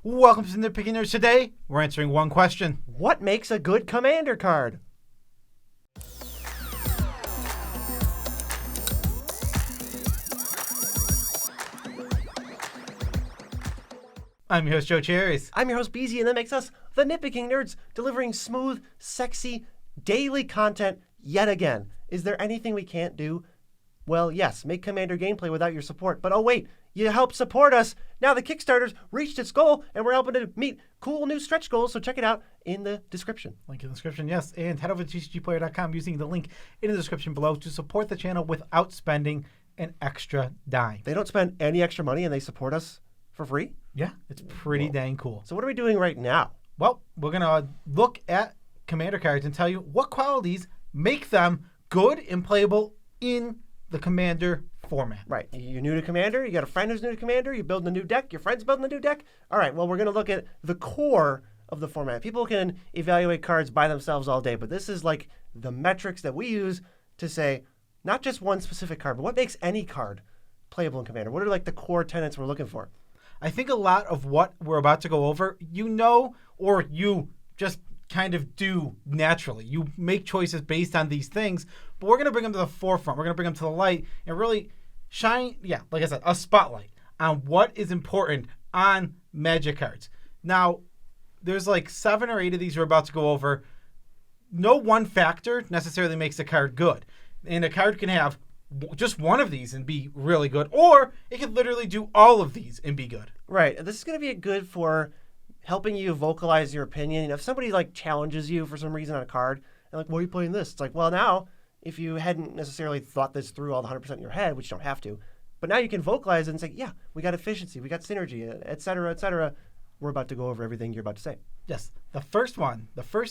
Welcome to Nitpicking Nerds. Today, we're answering one question. What makes a good commander card? I'm your host, Joe Cherries. I'm your host, Beezy, and that makes us the Nitpicking Nerds, delivering smooth, sexy, daily content yet again. Is there anything we can't do? Well, yes, make Commander gameplay without your support. But oh wait, you help support us. Now the Kickstarter's reached its goal, and we're helping to meet cool new stretch goals, so check it out in the description. Link in the description, yes. And head over to TCGPLAYER.com using the link in the description below to support the channel without spending an extra dime. They don't spend any extra money, and they support us for free? Yeah, it's pretty dang cool. So what are we doing right now? Well, we're going to look at Commander cards and tell you what qualities make them good and playable in the Commander format. Right. You're new to Commander. You got a friend who's new to Commander. You're building a new deck. Your friend's building a new deck. All right. Well, we're going to look at the core of the format. People can evaluate cards by themselves all day, but this is like the metrics that we use to say not just one specific card, but what makes any card playable in Commander? What are like the core tenets we're looking for? I think a lot of what we're about to go over, you know, or you just kind of do naturally. You make choices based on these things, but we're going to bring them to the forefront. We're going to bring them to the light and really shine, like I said, a spotlight on what is important on Magic cards. Now, there's like 7 or 8 of these we're about to go over. No one factor necessarily makes a card good. And a card can have just one of these and be really good, or it could literally do all of these and be good. Right. This is going to be good for helping you vocalize your opinion. You know, if somebody like challenges you for some reason on a card, and like, why are you playing this? It's like, well, now, if you hadn't necessarily thought this through all the 100% in your head, which you don't have to, but now you can vocalize it and say, yeah, we got efficiency, we got synergy, et cetera, et cetera. We're about to go over everything you're about to say. Yes. The first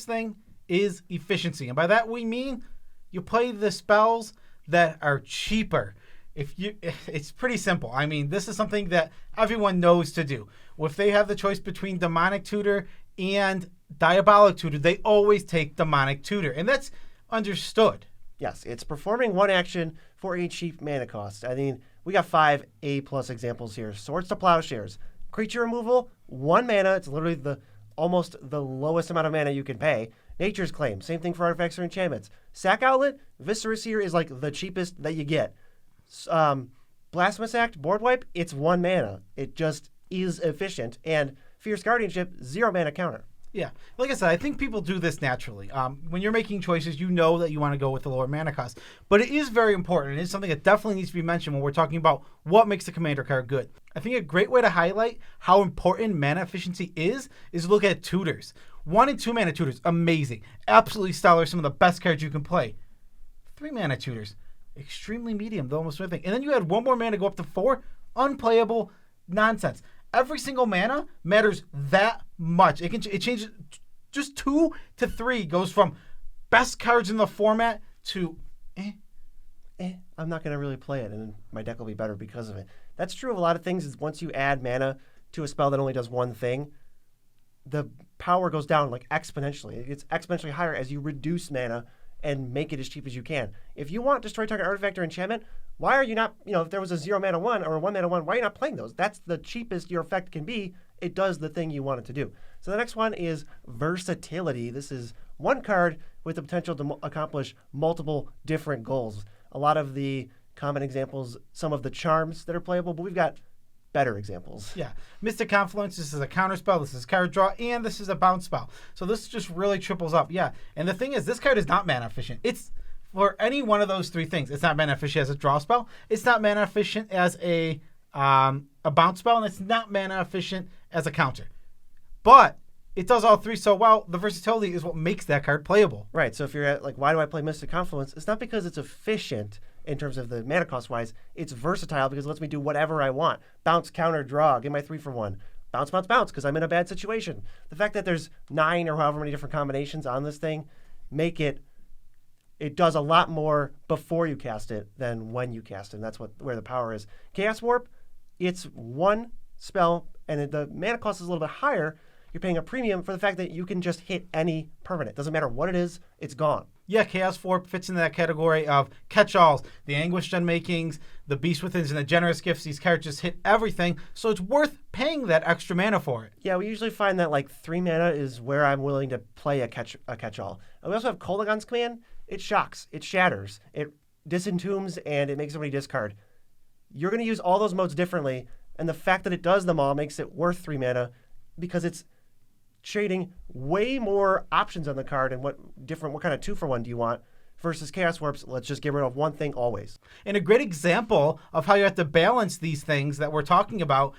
thing is efficiency. And by that we mean you play the spells that are cheaper. It's pretty simple. I mean, this is something that everyone knows to do. If they have the choice between Demonic Tutor and Diabolic Tutor, they always take Demonic Tutor, and that's understood. Yes, it's performing one action for a cheap mana cost. I mean, we got 5 A+ examples here. Swords to Plowshares. Creature removal, 1 mana. It's literally almost the lowest amount of mana you can pay. Nature's Claim, same thing for artifacts or enchantments. Sack Outlet, Viscera Seer is like the cheapest that you get. Blasphemous Act, Board Wipe, it's 1 mana. It just is efficient. And Fierce Guardianship, 0 mana counter. Yeah, like I said, I think people do this naturally. When you're making choices, you know that you want to go with the lower mana cost. But it is very important. It's something that definitely needs to be mentioned when we're talking about what makes a Commander card good. I think a great way to highlight how important mana efficiency is look at tutors. 1 and 2 mana tutors, amazing. Absolutely stellar, some of the best cards you can play. 3 mana tutors, extremely medium, almost nothing. And then you add 1 more mana, go up to 4, unplayable nonsense. Every single mana matters that much. It changes just 2 to 3 goes from best cards in the format to I'm not going to really play it, and my deck will be better because of it. That's true of a lot of things. Is once you add mana to a spell that only does one thing, the power goes down like exponentially. It gets exponentially higher as you reduce mana and make it as cheap as you can. If you want Destroy Target Artifact or Enchantment, why are you not, if there was a 0 mana 1 or a 1 mana 1, why are you not playing those? That's the cheapest your effect can be. It does the thing you want it to do. So the next one is Versatility. This is 1 card with the potential to accomplish multiple different goals. A lot of the common examples, some of the charms that are playable, but we've got better examples. Yeah. Mystic Confluence, this is a counter spell, this is card draw, and this is a bounce spell. So this just really triples up. Yeah. And the thing is, this card is not mana efficient. It's for any one of those 3 things. It's not mana efficient as a draw spell. It's not mana efficient as a bounce spell, and it's not mana efficient as a counter. But it does all 3 so well. The versatility is what makes that card playable. Right. So if you're at why do I play Mystic Confluence? It's not because it's efficient in terms of the mana cost wise. It's versatile because it lets me do whatever I want. Bounce, counter, draw, get my 3 for 1. Bounce, bounce, bounce because I'm in a bad situation. The fact that there's 9 or however many different combinations on this thing make it does a lot more before you cast it than when you cast it. And that's where the power is. Chaos Warp, it's 1 spell, and the mana cost is a little bit higher. You're paying a premium for the fact that you can just hit any permanent. Doesn't matter what it is, it's gone. Yeah, Chaos 4 fits into that category of catch-alls. The Anguished Unmakings, the Beast Withins, and the Generous Gifts. These characters hit everything, so it's worth paying that extra mana for it. Yeah, we usually find that like 3 mana is where I'm willing to play a catch-all. And we also have Kolaghan's Command. It shocks, it shatters, it disentombs, and it makes somebody discard. You're going to use all those modes differently, and the fact that it does them all makes it worth 3 mana because it's trading way more options on the card and what kind of 2-for-1 do you want versus Chaos Warps. Let's just get rid of one thing always. And a great example of how you have to balance these things that we're talking about,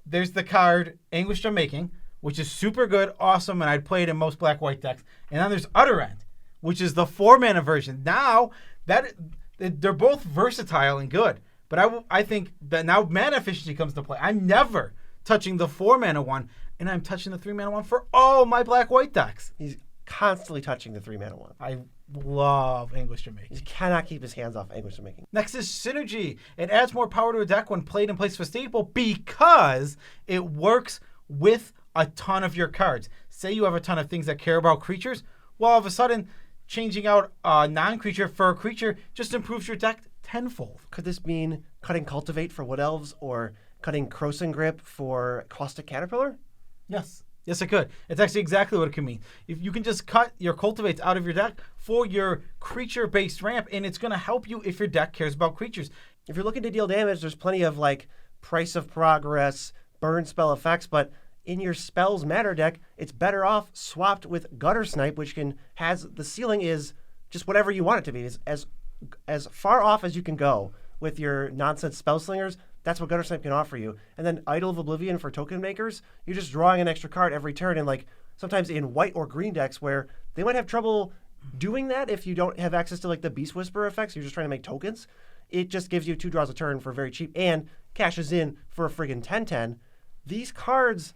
there's the card Anguished Unmaking, which is super good, awesome, and I'd play it in most black-white decks. And then there's Utter End, which is the 4-mana version. Now, they're both versatile and good. But I think that now mana efficiency comes to play. I'm never touching the 4-mana one, and I'm touching the 3-mana one for all my black-white decks. He's constantly touching the 3-mana one. I love Anguished Unmaking. He cannot keep his hands off Anguished Unmaking. Next is Synergy. It adds more power to a deck when played in place of a staple because it works with a ton of your cards. Say you have a ton of things that care about creatures, well, all of a sudden, changing out a non-creature for a creature just improves your deck tenfold. Could this mean cutting Cultivate for Wood Elves or cutting Krosan Grip for Caustic Caterpillar? Yes. Yes, it could. It's actually exactly what it could mean. If you can just cut your Cultivates out of your deck for your creature-based ramp, and it's going to help you if your deck cares about creatures. If you're looking to deal damage, there's plenty of like Price of Progress, burn spell effects, but in your Spells Matter deck, it's better off swapped with Gutter Snipe, which has the ceiling is just whatever you want it to be. It's as far off as you can go with your nonsense Spell Slingers. That's what Gutter Snipe can offer you. And then Idol of Oblivion for token makers, you're just drawing an extra card every turn. And like sometimes in white or green decks where they might have trouble doing that if you don't have access to like the Beast Whisperer effects, you're just trying to make tokens. It just gives you 2 draws a turn for very cheap and cashes in for a friggin' 10/10. These cards,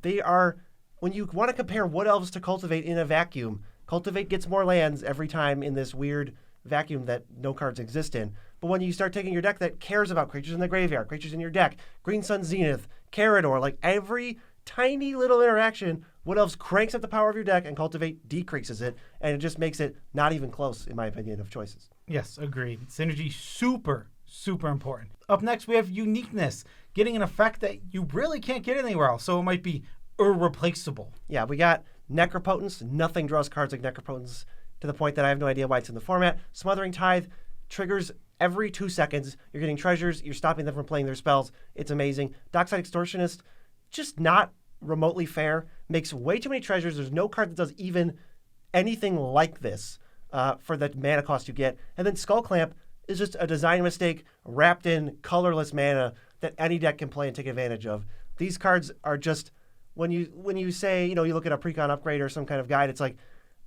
they are, when you want to compare Wood Elves to Cultivate in a vacuum, Cultivate gets more lands every time in this weird vacuum that no cards exist in. But when you start taking your deck that cares about creatures in the graveyard, creatures in your deck, Green Sun Zenith, Carador, like every tiny little interaction, Wood Elves cranks up the power of your deck and Cultivate decreases it, and it just makes it not even close, in my opinion, of choices. Yes, agreed. Synergy, super, super important. Up next, we have Uniqueness, getting an effect that you really can't get anywhere else, so it might be irreplaceable. Yeah, we got Necropotence. Nothing draws cards like Necropotence to the point that I have no idea why it's in the format. Smothering Tithe triggers every 2 seconds. You're getting treasures. You're stopping them from playing their spells. It's amazing. Dockside Extortionist, just not remotely fair. Makes way too many treasures. There's no card that does even anything like this for the mana cost you get. And then Skull Clamp is just a design mistake wrapped in colorless mana that any deck can play and take advantage of. These cards are just, when you say, you look at a Precon upgrade or some kind of guide, it's like,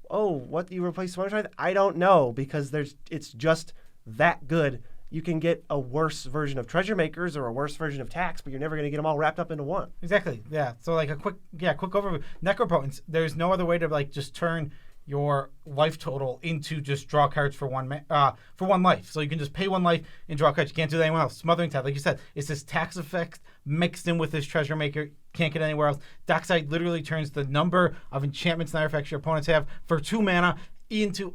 oh, what, you replace Smothering Tithe? I don't know, because it's just that good. You can get a worse version of Treasure Makers or a worse version of Tax, but you're never going to get them all wrapped up into one. Exactly. Yeah. So like a quick overview. Necropotence. There's no other way to like just turn your life total into just draw cards for one life. So you can just pay 1 life and draw cards. You can't do that anywhere else. Smothering Tithe, like you said, it's this tax effect mixed in with this Treasure Maker. Can't get anywhere else. Dockside literally turns the number of enchantments and artifacts your opponents have for 2 mana into,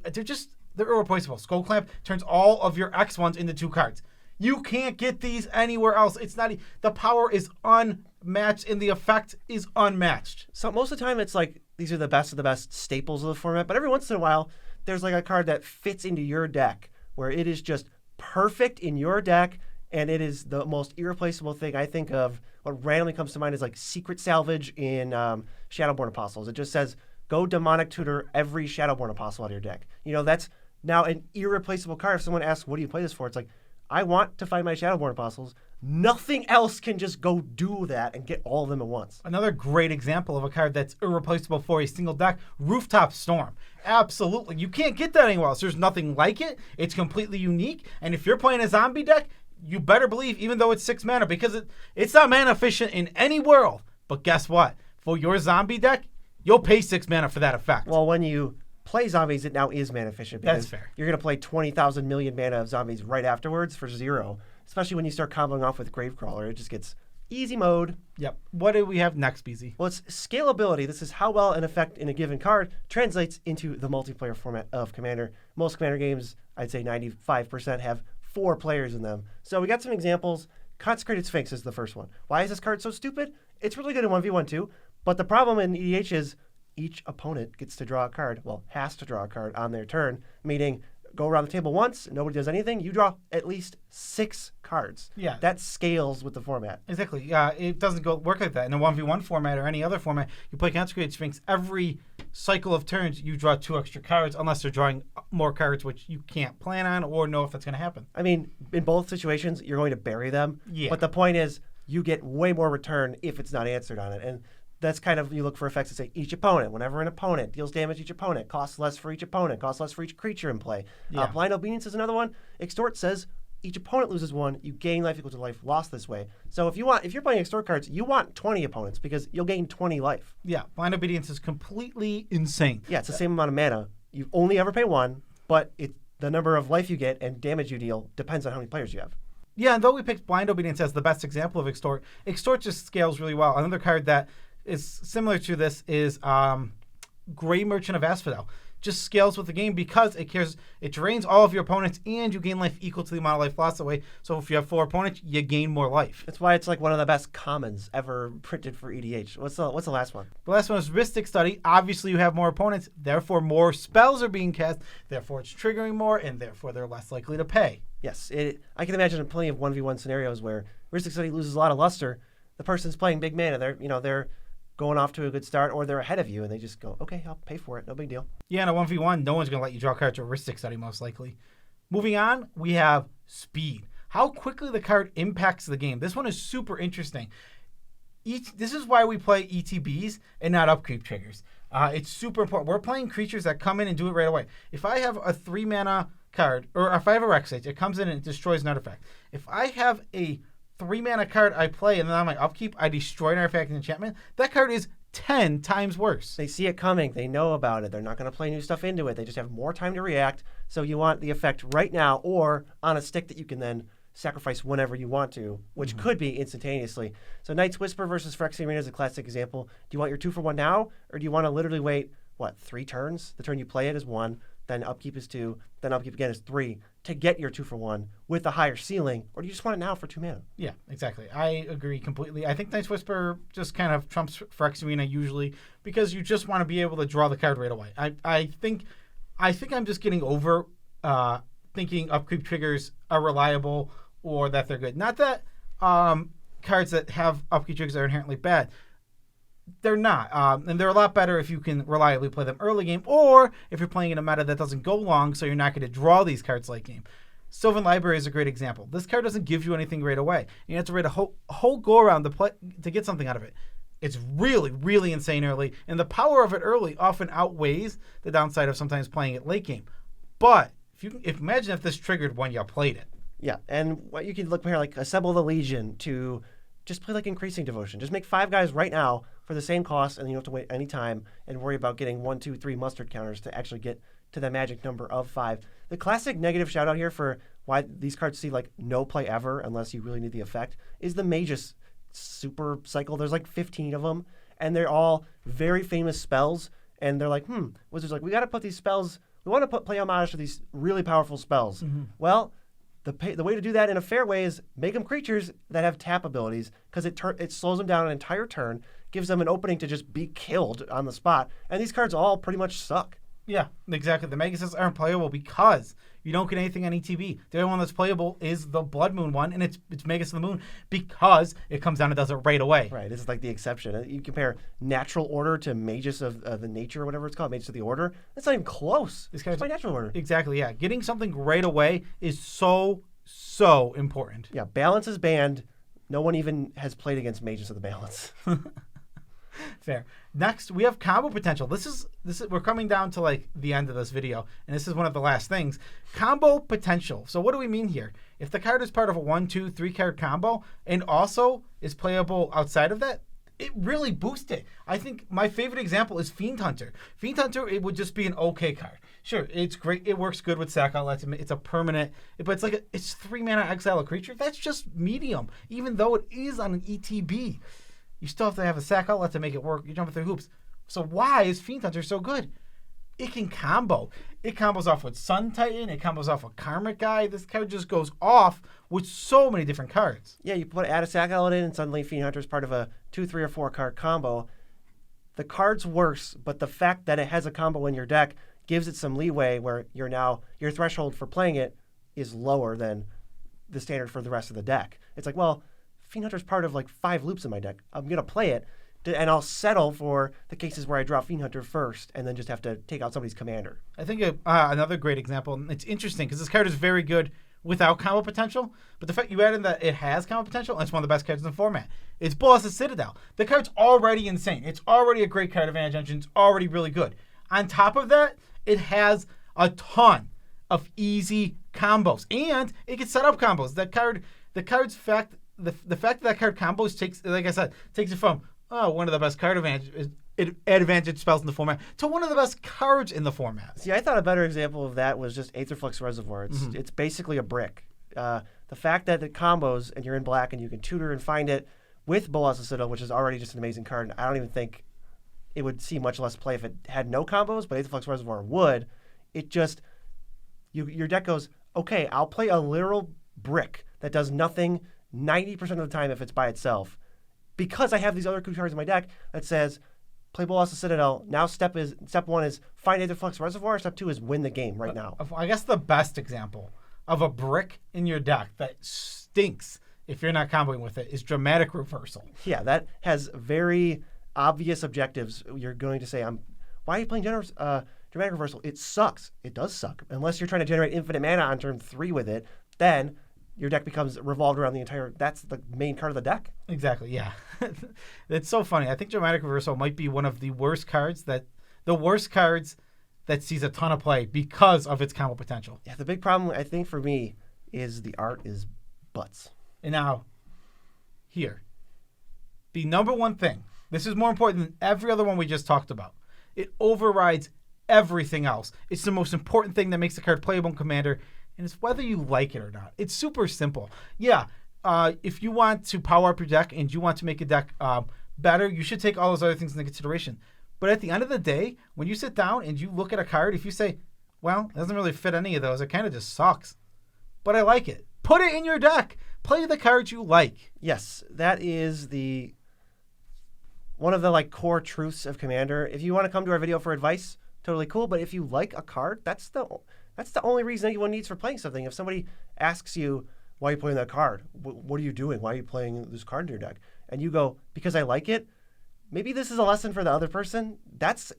they're irreplaceable. Skull Clamp turns all of your X1s into 2 cards. You can't get these anywhere else. It's not, the power is unmatched and the effect is unmatched. So most of the time it's like, these are the best of the best staples of the format, but every once in a while, there's like a card that fits into your deck where it is just perfect in your deck, and it is the most irreplaceable thing. I think of what randomly comes to mind is like Secret Salvage in Shadowborn Apostles. It just says, go Demonic Tutor every Shadowborn Apostle out of your deck. That's now an irreplaceable card. If someone asks, what do you play this for? It's like, I want to find my Shadowborn Apostles. Nothing else can just go do that and get all of them at once. Another great example of a card that's irreplaceable for a single deck, Rooftop Storm. Absolutely. You can't get that anywhere else. There's nothing like it. It's completely unique. And if you're playing a zombie deck, you better believe, even though it's 6 mana, because it's not mana efficient in any world. But guess what? For your zombie deck, you'll pay 6 mana for that effect. Well, when you play zombies, it now is mana efficient. That's fair. You're going to play 20,000 million mana of zombies right afterwards for 0. Especially when you start comboing off with Gravecrawler, it just gets Easy mode. Yep. What do we have next, BZ? Well, it's scalability. This is how well an effect in a given card translates into the multiplayer format of Commander. Most Commander games, I'd say 95%, have 4 players in them. So we got some examples. Consecrated Sphinx is the first one. Why is this card so stupid? It's really good in 1v1 too, but the problem in EDH is each opponent gets to draw a card, well, has to draw a card on their turn, meaning go around the table once, nobody does anything, you draw at least 6 cards. Yeah. That scales with the format. Exactly. It doesn't work like that. In a 1v1 format or any other format, you play Consecrated Sphinx, every cycle of turns, you draw 2 extra cards, unless they're drawing more cards, which you can't plan on or know if it's going to happen. I mean, in both situations, you're going to bury them. Yeah. But the point is, you get way more return if it's not answered on it. And that's kind of, you look for effects that say each opponent. Whenever an opponent deals damage to each opponent, costs less for each opponent, costs less for each creature in play. Yeah. Blind Obedience is another one. Extort says each opponent loses 1. You gain life equal to life lost this way. So if you're playing Extort cards, you want 20 opponents because you'll gain 20 life. Yeah. Blind Obedience is completely insane. Yeah, it's the same amount of mana. You only ever pay 1, but the number of life you get and damage you deal depends on how many players you have. Yeah, and though we picked Blind Obedience as the best example of Extort, Extort just scales really well. Another card that is similar to this is Grey Merchant of Asphodel. Just scales with the game because it drains all of your opponents and you gain life equal to the amount of life lost away. So if you have 4 opponents, you gain more life. That's why it's like one of the best commons ever printed for EDH. What's the last one? The last one is Ristic Study. Obviously, you have more opponents, therefore more spells are being cast, therefore it's triggering more, and therefore they're less likely to pay. Yes, I can imagine plenty of 1v1 scenarios where Ristic Study loses a lot of luster. The person's playing big mana. They're going off to a good start, or they're ahead of you, and they just go, okay, I'll pay for it. No big deal. Yeah, in a 1v1, no one's going to let you draw cards to Ristic Study, most likely. Moving on, we have Speed. How quickly the card impacts the game. This one is super interesting. This is why we play ETBs and not upkeep triggers. It's super important. We're playing creatures that come in and do it right away. If I have a 3-mana card, or if I have a Rex Sage, it comes in and it destroys an artifact. If I have a 3-mana card I play and then on my upkeep I destroy an artifact and enchantment, that card is 10 times worse. They see it coming. They know about it. They're not going to play new stuff into it. They just have more time to react. So you want the effect right now or on a stick that you can then sacrifice whenever you want to, which could be instantaneously. So Knight's Whisper versus Phyrexian Arena is a classic example. Do you want your 2-for-1 now, or do you want to literally wait, 3 turns? The turn you play it is 1, then upkeep is 2, then upkeep again is 3 to get your 2-for-1 with a higher ceiling, or do you just want it now for 2 mana? Yeah, exactly. I agree completely. I think Knight's Whisper just kind of trumps Phyrexian Arena usually because you just want to be able to draw the card right away. I think I'm just getting over thinking upkeep triggers are reliable or that they're good. Not that cards that have upkeep triggers are inherently bad. They're not. And they're a lot better if you can reliably play them early game or if you're playing in a meta that doesn't go long, so you're not going to draw these cards late game. Sylvan Library is a great example. This card doesn't give you anything right away. You have to wait a whole go-around to get something out of it. It's really, really insane early, and the power of it early often outweighs the downside of sometimes playing it late game. But imagine if this triggered when you played it. Yeah, and what you can look here, like Assemble the Legion, to just play like Increasing Devotion. Just make 5 guys right now for the same cost, and you don't have to wait any time and worry about getting 1, 2, 3 mustard counters to actually get to the magic number of 5. The classic negative shout out here for why these cards see like no play ever unless you really need the effect is the Magus super cycle. There's like 15 of them, and they're all very famous spells, and they're like, Wizards like, we got to put these spells, we want to play homage to these really powerful spells. Well, the way to do that in a fair way is make them creatures that have tap abilities, because it slows them down an entire turn, gives them an opening to just be killed on the spot, and these cards all pretty much suck. Yeah, exactly. The Maguses aren't playable because you don't get anything on ETB. The only one that's playable is the Blood Moon one, and it's Magus of the Moon because it comes down and does it right away. Right, this is like the exception. You compare Natural Order to Magus of the Nature or whatever it's called, Magus of the Order. That's not even close. It's by Natural Order. Exactly, yeah. Getting something right away is so important. Yeah, Balance is banned. No one even has played against Magus of the Balance. Fair. Next, we have combo potential. This is we're coming down to like the end of this video, and this is one of the last things. Combo potential. So what do we mean here? If the card is part of a 1, 2, 3 card combo and also is playable outside of that, it really boosts it. I think my favorite example is Fiend Hunter. Fiend Hunter, it would just be an okay card. Sure, it's great. It works good with sack outlets. It's a permanent, but it's like it's 3 mana exile a creature. That's just medium, even though it is on an ETB. You still have to have a sack outlet to make it work. You're jumping through hoops. So why is Fiend Hunter so good? It can combo. It combos off with Sun Titan. It combos off with Karmic Guy. This card just goes off with so many different cards. Yeah, you add a sack outlet in, and suddenly Fiend Hunter is part of a 2, 3, or 4 card combo. The card's worse, but the fact that it has a combo in your deck gives it some leeway where your threshold for playing it is lower than the standard for the rest of the deck. It's like, well, Fiend Hunter's part of like 5 loops in my deck. I'm gonna play it. And I'll settle for the cases where I draw Fiend Hunter first and then just have to take out somebody's commander. I think another great example, and it's interesting because this card is very good without combo potential, but the fact you add in that it has combo potential, and it's one of the best cards in the format. It's Bolas's Citadel. The card's already insane. It's already a great card. Advantage Engine. It's already really good. On top of that, it has a ton of easy combos, and it can set up combos. The fact that card combos takes, like I said, takes it from one of the best card advantage spells in the format to one of the best cards in the format. See, I thought a better example of that was just Aetherflux Reservoir. It's basically a brick. The fact that it combos and you're in black and you can tutor and find it with Bolas's Citadel, which is already just an amazing card. I don't even think it would see much less play if it had no combos, but Aetherflux Reservoir would. It just, your deck goes, okay, I'll play a literal brick that does nothing 90% of the time if it's by itself. Because I have these other cards in my deck that says, play Bolas's Citadel. Now step 1 is find Aetherflux Reservoir. Step 2 is win the game right now. I guess the best example of a brick in your deck that stinks if you're not comboing with it is Dramatic Reversal. Yeah, that has very obvious objectives. You're going to say, why are you playing Dramatic Reversal? It sucks. It does suck. Unless you're trying to generate infinite mana on turn 3 with it, then your deck becomes revolved around that's the main card of the deck. Exactly, yeah. It's so funny. I think Dramatic Reversal might be one of the worst cards that sees a ton of play because of its combo potential. Yeah, the big problem, I think, for me is the art is butts. And now, here, the number one thing, this is more important than every other one we just talked about. It overrides everything else. It's the most important thing that makes the card playable in Commander, and it's whether you like it or not. It's super simple. Yeah, if you want to power up your deck and you want to make a deck better, you should take all those other things into consideration. But at the end of the day, when you sit down and you look at a card, if you say, well, it doesn't really fit any of those, it kind of just sucks. But I like it. Put it in your deck. Play the cards you like. Yes, that is one of the core truths of Commander. If you want to come to our video for advice, totally cool. But if you like a card, that's the only reason anyone needs for playing something. If somebody asks you, why are you playing that card? What are you doing? Why are you playing this card in your deck? And you go, because I like it. Maybe this is a lesson for the other person.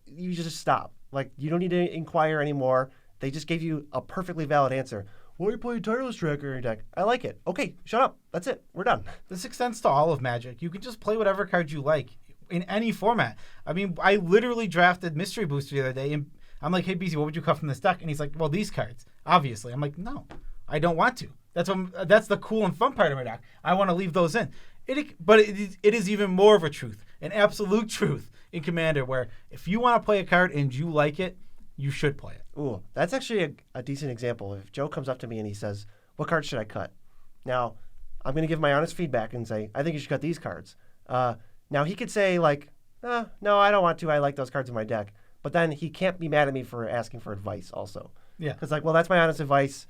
You just stop. You don't need to inquire anymore. They just gave you a perfectly valid answer. Why are you playing Tireless Tracker in your deck? I like it. Okay, shut up. That's it. We're done. This extends to all of Magic. You can just play whatever card you like in any format. I mean, I literally drafted Mystery Booster the other day, and I'm like, hey, BZ, what would you cut from this deck? And he's like, well, these cards, obviously. I'm like, no, I don't want to. That's the cool and fun part of my deck. I want to leave those in. But it is even more of a truth, an absolute truth in Commander, where if you want to play a card and you like it, you should play it. Ooh, that's actually a decent example. If Joe comes up to me and he says, what card should I cut? Now, I'm going to give my honest feedback and say, I think you should cut these cards. Now, he could say, no, I don't want to. I like those cards in my deck. But then he can't be mad at me for asking for advice also. Yeah. Because, well, that's my honest advice.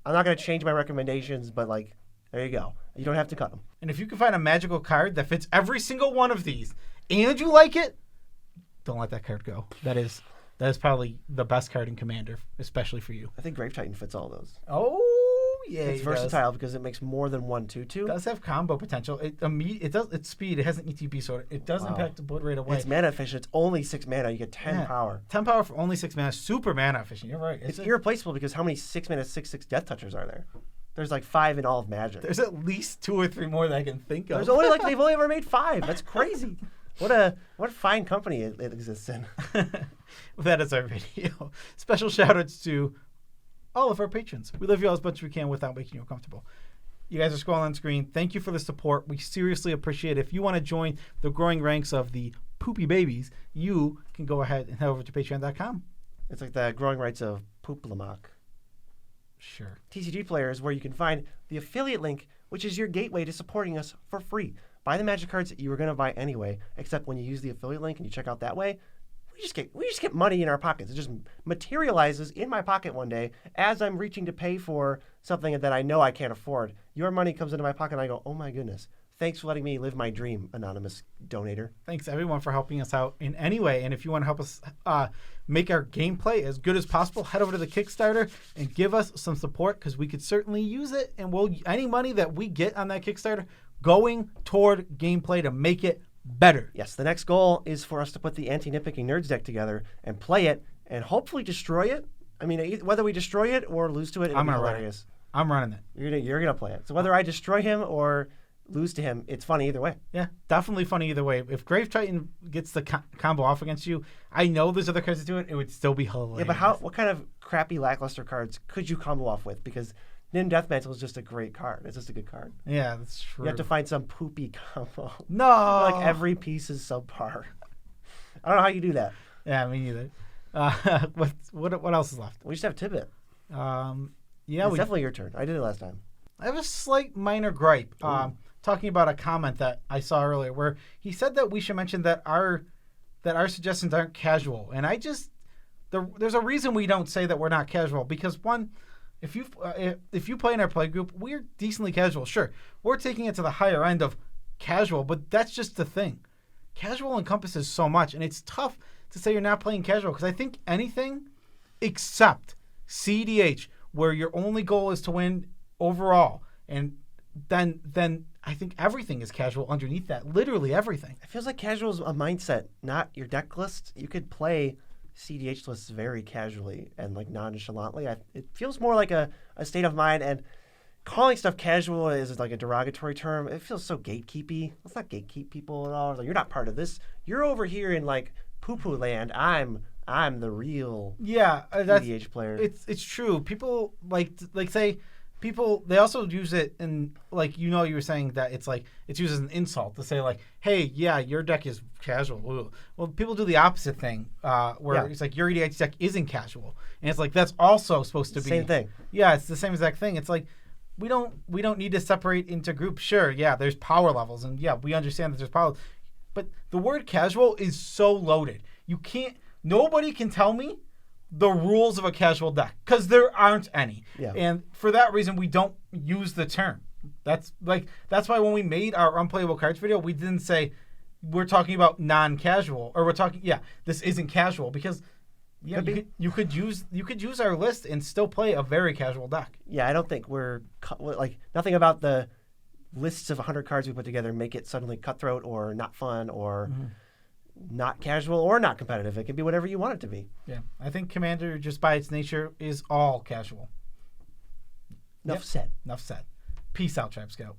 I'm not going to change my recommendations, but, there you go. You don't have to cut them. And if you can find a magical card that fits every single one of these and you like it, don't let that card go. That is probably the best card in Commander, especially for you. I think Grave Titan fits all those. Oh, yeah. It's versatile because it makes more than 1/2/2. It does have combo potential. It's speed. It has an ETB, so it does impact the board right away. It's mana efficient. It's only 6 mana. You get 10 power. 10 power for only 6 mana. Super mana efficient. You're right. It's irreplaceable because how many 6 mana 6/6 Death Touchers are there? There's 5 in all of Magic. There's at least 2 or 3 more that I can think of. There's only they've only ever made 5. That's crazy. What a fine company it exists in. Well, that is our video. Special shout outs to all of our patrons. We love you all as much as we can without making you uncomfortable. You guys are scrolling on screen. Thank you for the support. We seriously appreciate it. If you want to join the growing ranks of the poopy babies, you can go ahead and head over to patreon.com. It's like the growing rights of Pooplamock. Sure. TCGPLAYER is where you can find the affiliate link, which is your gateway to supporting us for free. Buy the Magic cards that you were going to buy anyway, except when you use the affiliate link and you check out that way, we just get money in our pockets. It just materializes in my pocket one day as I'm reaching to pay for something that I know I can't afford. Your money comes into my pocket and I go, oh my goodness. Thanks for letting me live my dream, anonymous donator. Thanks, everyone, for helping us out in any way. And if you want to help us make our gameplay as good as possible, head over to the Kickstarter and give us some support, because we could certainly use it. And any money that we get on that Kickstarter going toward gameplay to make it better. Yes, the next goal is for us to put the Anti-Nitpicking Nerds deck together and play it and hopefully destroy it. I mean, whether we destroy it or lose to it, it'll be hilarious. I'm running it. You're gonna play it. So whether I destroy him or lose to him, it's funny either way. Yeah, definitely funny either way. If Grave Titan gets the combo off against you, I know there's other cards that do it. It would still be hilarious. Yeah, but what kind of crappy lackluster cards could you combo off with? Because Nin Deathmantle is just a great card. It's just a good card. Yeah, that's true. You have to find some poopy combo. No. Like every piece is subpar. I don't know how you do that. Yeah, me neither. What else is left? We just have Tibbet. Yeah, it's definitely your turn. I did it last time. I have a slight minor gripe. Talking about a comment that I saw earlier where he said that we should mention that our suggestions aren't casual, and there's a reason we don't say that we're not casual, because one, if you play in our play group, we're decently casual. Sure, we're taking it to the higher end of casual, but that's just the thing. Casual encompasses so much, and it's tough to say you're not playing casual, because I think anything except CDH, where your only goal is to win overall, and then I think everything is casual underneath that. Literally everything. It feels like casual is a mindset, not your deck list. You could play CDH lists very casually and like nonchalantly. It feels more like a state of mind, and calling stuff casual is like a derogatory term. It feels so gatekeepy. Let's not gatekeep people at all. Like, you're not part of this. You're over here in like poo-poo land. I'm the real EDH player. It's true. People like say people, they also use it in, like, you were saying that it's used as an insult to say like, hey, yeah, your deck is casual. Ooh. Well, people do the opposite thing where it's like your EDH deck isn't casual, and it's like that's also supposed to be same thing. Yeah, it's the same exact thing. It's like we don't need to separate into groups. Sure, yeah, there's power levels, and yeah, we understand that there's power, but the word casual is so loaded. Nobody can tell me the rules of a casual deck, because there aren't any. Yeah. And for that reason, we don't use the term. That's why when we made our unplayable cards video, we didn't say we're talking about non-casual, or this isn't casual, because you could use our list and still play a very casual deck. Yeah, I don't think we're like, nothing about the lists of 100 cards we put together make it suddenly cutthroat or not fun or not casual or not competitive. It can be whatever you want it to be. Yeah, I think Commander, just by its nature, is all casual. Enough said. Peace out, Tribe Scout.